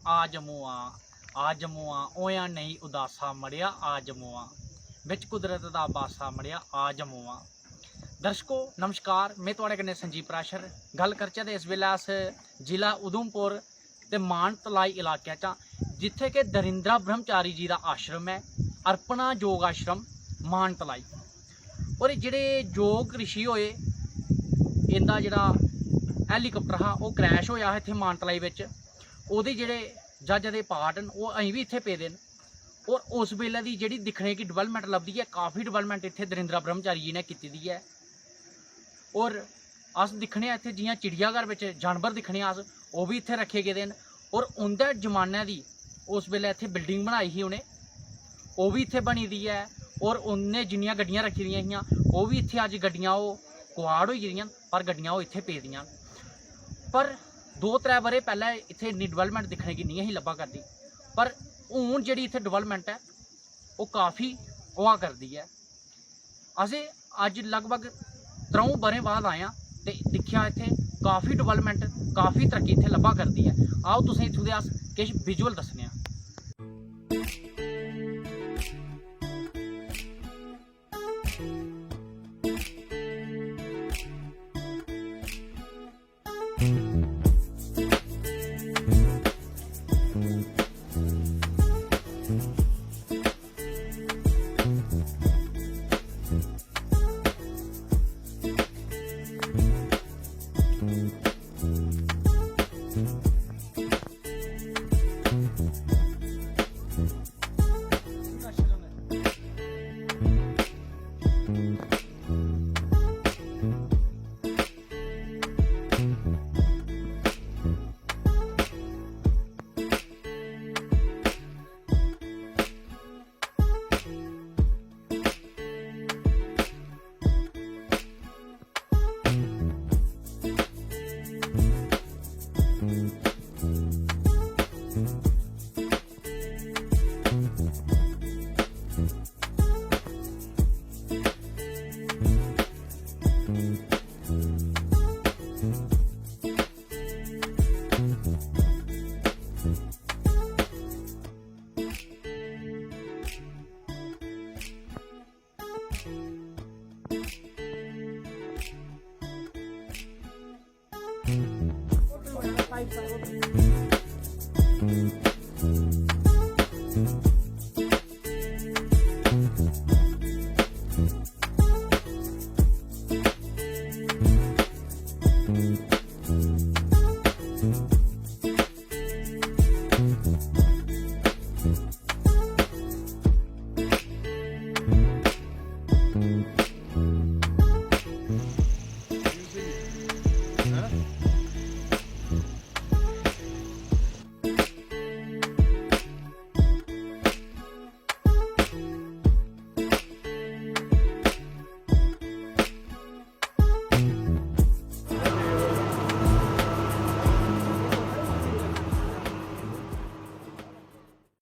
ਆ ਜਮੂਆ ਓਇਆ ਨਹੀਂ ਉਦਾਸਾ ਮੜਿਆ ਆ ਜਮੂਆ ਵਿੱਚ ਕੁਦਰਤ ਦਾ ਬਾਸਾ ਮੜਿਆ ਆ ਜਮੂਆ। दर्शकों नमस्कार, मैं तुहाडे कन्नै संजीव प्राशर गल करचे ते इस वेले अस जिला उधमपुर ते मानतलाई इलाके च जिथे कि दरिंद्रा ब्रह्मचारी जी का आश्रम है, अर्पणा योग आश्रम मानतलाई। और जेडे योग ऋषि होए इनका जेड़ा हैलीकॉप्टर हा वो क्रैश होया है इत्थे मानतलाई विच। ओहदे जेडे जज दे पार्ट न वो अहीं भी इत्थे पेदे न। और उस वेले दी जेड़ी दिखने की डिवेलपमेंट लभदी है, काफ़ी डिवेलपमेंट इत्थे दरिंद्रा ब्रह्मचारी जी ने कीती दी है। और अस दिखने इत्थे जियां चिड़ियाघर विच जानवर दिखने अस वो भी इत्थे रखे गेदे न। और उंदे जमाने दी उस वेले इत्थे बिल्डिंग बनाई ही उन्हें, वो भी इत्थे बनी दी है। और उन्हें जिन्नियां गड्डियां रखी दियां हियां वो भी इत्थे अज गड्डियां वो कुआड़ होई गेदियां, पर गड्डियां वो इत्थे पेदियां। पर 2-3 बरे पहले इत्थे इन्नी डिवेलपमेंट दिखने की नहीं ही लब्भा करदी, पर हूँ जिहड़ी इत्थे डिवेलपमेंट है वो काफ़ी होआ करदी है। असें अज लगभग 3 बरे बाद आया तो दिखा इत्थे काफ़ी डिवेलपमेंट, काफ़ी तरक्की इत्थे लब्भा करदी है। आओ तुसें इत्थों दे अस किश विजुअल दस्सने आं। Bye.